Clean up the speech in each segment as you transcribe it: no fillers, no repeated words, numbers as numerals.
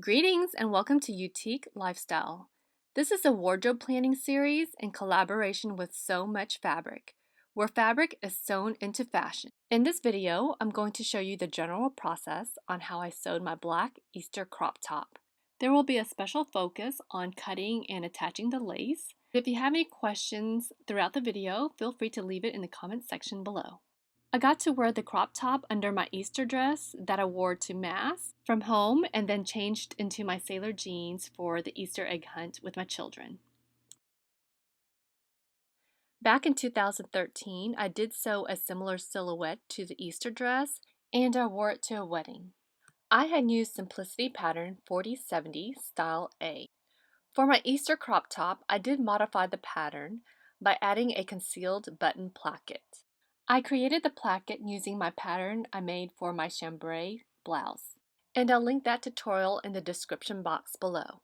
Greetings and welcome to Youtique Lifestyle. This is a wardrobe planning series in collaboration with So Much Fabric, where fabric is sewn into fashion. In this video, I'm going to show you the general process on how I sewed my black Easter crop top. There will be a special focus on cutting and attaching the lace. If you have any questions throughout the video, feel free to leave it in the comment section below. I got to wear the crop top under my Easter dress that I wore to Mass from home and then changed into my sailor jeans for the Easter egg hunt with my children. Back in 2013, I did sew a similar silhouette to the Easter dress and I wore it to a wedding. I had used Simplicity Pattern 4070 Style A. For my Easter crop top, I did modify the pattern by adding a concealed button placket. I created the placket using my pattern I made for my chambray blouse, and I'll link that tutorial in the description box below.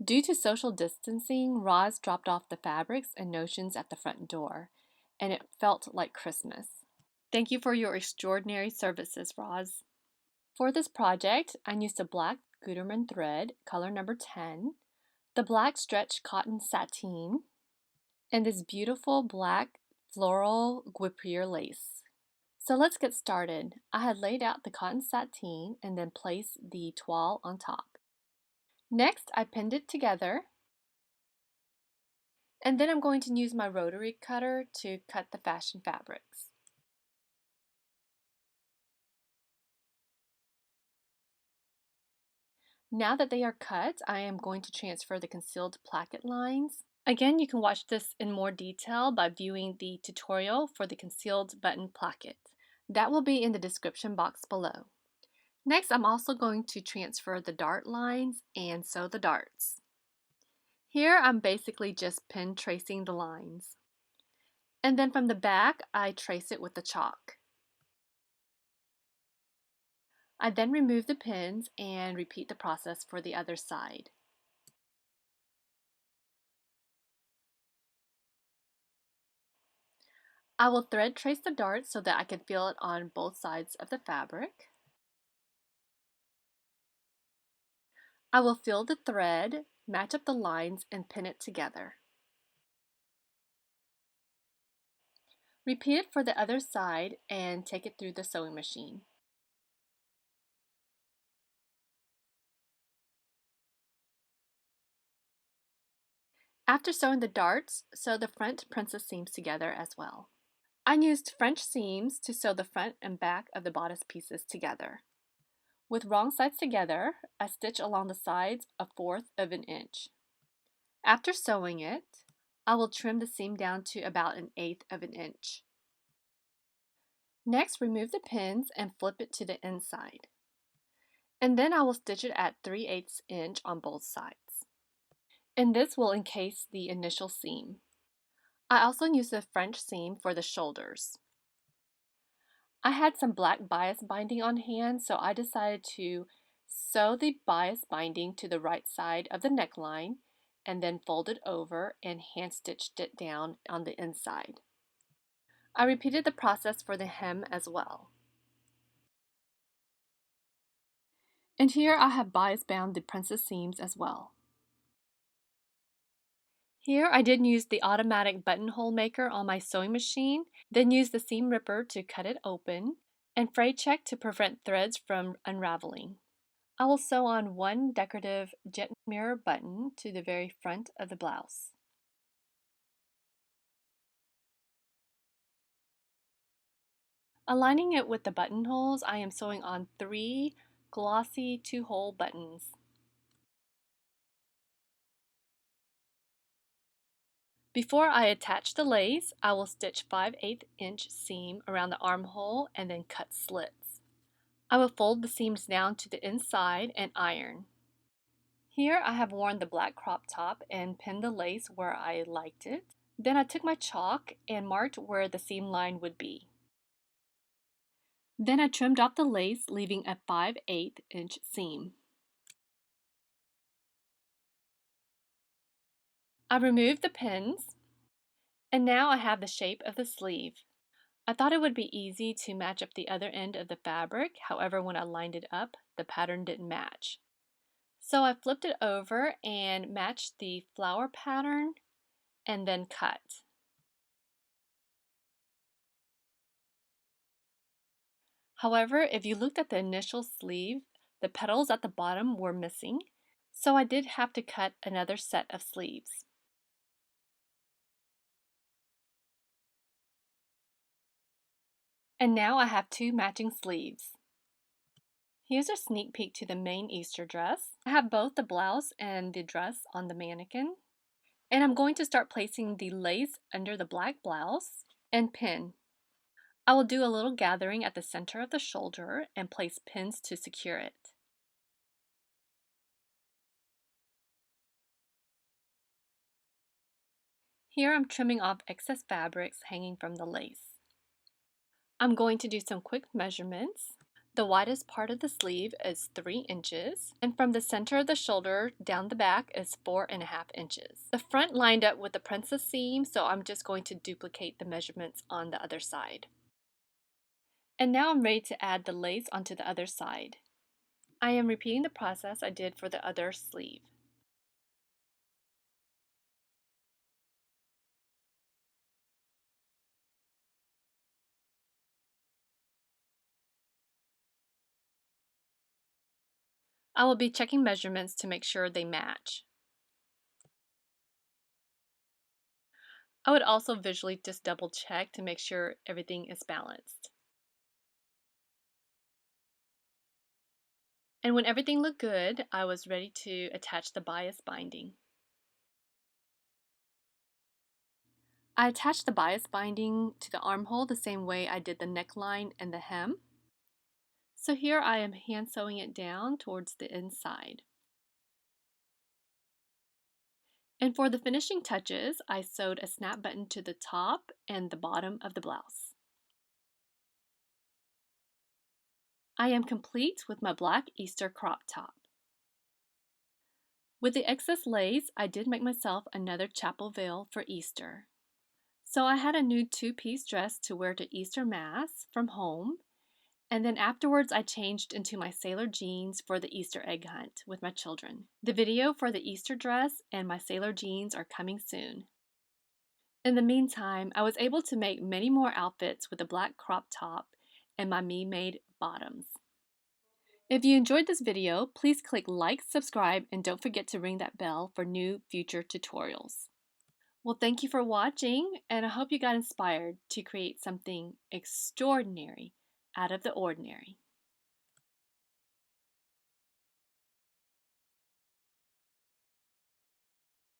Due to social distancing, Roz dropped off the fabrics and notions at the front door, and it felt like Christmas. Thank you for your extraordinary services, Roz. For this project, I used a black Gutermann thread, color number 10, the black stretch cotton sateen, and this beautiful black floral guipure lace. So let's get started. I had laid out the cotton sateen and then placed the toile on top. Next, I pinned it together, and then I'm going to use my rotary cutter to cut the fashion fabrics. Now that they are cut, I am going to transfer the concealed placket lines. Again, you can watch this in more detail by viewing the tutorial for the concealed button placket. That will be in the description box below. Next, I'm also going to transfer the dart lines and sew the darts. Here, I'm basically just pin tracing the lines. And then from the back, I trace it with the chalk. I then remove the pins and repeat the process for the other side. I will thread trace the darts so that I can feel it on both sides of the fabric. I will feel the thread, match up the lines, and pin it together. Repeat it for the other side and take it through the sewing machine. After sewing the darts, sew the front princess seams together as well. I used French seams to sew the front and back of the bodice pieces together. With wrong sides together, I stitch along the sides 1/4 of an inch. After sewing it, I will trim the seam down to about 1/8 of an inch. Next, remove the pins and flip it to the inside. And then I will stitch it at 3/8 inch on both sides. And this will encase the initial seam. I also use the French seam for the shoulders. I had some black bias binding on hand, so I decided to sew the bias binding to the right side of the neckline and then fold it over and hand stitched it down on the inside. I repeated the process for the hem as well. And here I have bias bound the princess seams as well. Here I did use the automatic buttonhole maker on my sewing machine, then use the seam ripper to cut it open, and fray check to prevent threads from unraveling. I will sew on one decorative jet mirror button to the very front of the blouse. Aligning it with the buttonholes, I am sewing on 3 glossy 2-hole buttons. Before I attach the lace, I will stitch 5/8 inch seam around the armhole and then cut slits. I will fold the seams down to the inside and iron. Here I have worn the black crop top and pinned the lace where I liked it. Then I took my chalk and marked where the seam line would be. Then I trimmed off the lace, leaving a 5/8 inch seam. I removed the pins, and now I have the shape of the sleeve. I thought it would be easy to match up the other end of the fabric, however when I lined it up, the pattern didn't match. So I flipped it over and matched the flower pattern and then cut. However, if you looked at the initial sleeve, the petals at the bottom were missing, so I did have to cut another set of sleeves. And now I have two matching sleeves. Here's a sneak peek to the main Easter dress. I have both the blouse and the dress on the mannequin. And I'm going to start placing the lace under the black blouse and pin. I will do a little gathering at the center of the shoulder and place pins to secure it. Here I'm trimming off excess fabrics hanging from the lace. I'm going to do some quick measurements. The widest part of the sleeve is 3 inches, and from the center of the shoulder down the back is 4.5 inches. The front lined up with the princess seam, so I'm just going to duplicate the measurements on the other side. And now I'm ready to add the lace onto the other side. I am repeating the process I did for the other sleeve. I will be checking measurements to make sure they match. I would also visually just double check to make sure everything is balanced. And when everything looked good, I was ready to attach the bias binding. I attached the bias binding to the armhole the same way I did the neckline and the hem. So here I am hand sewing it down towards the inside. And for the finishing touches, I sewed a snap button to the top and the bottom of the blouse. I am complete with my black Easter crop top. With the excess lace, I did make myself another chapel veil for Easter. So I had a new two-piece dress to wear to Easter Mass from home, and then afterwards I changed into my sailor jeans for the Easter egg hunt with my children. The video for the Easter dress and my sailor jeans are coming soon. In the meantime, I was able to make many more outfits with the black crop top and my MeMade Bottoms. If you enjoyed this video, please click like, subscribe, and don't forget to ring that bell for new future tutorials. Well, thank you for watching, and I hope you got inspired to create something extraordinary out of the ordinary.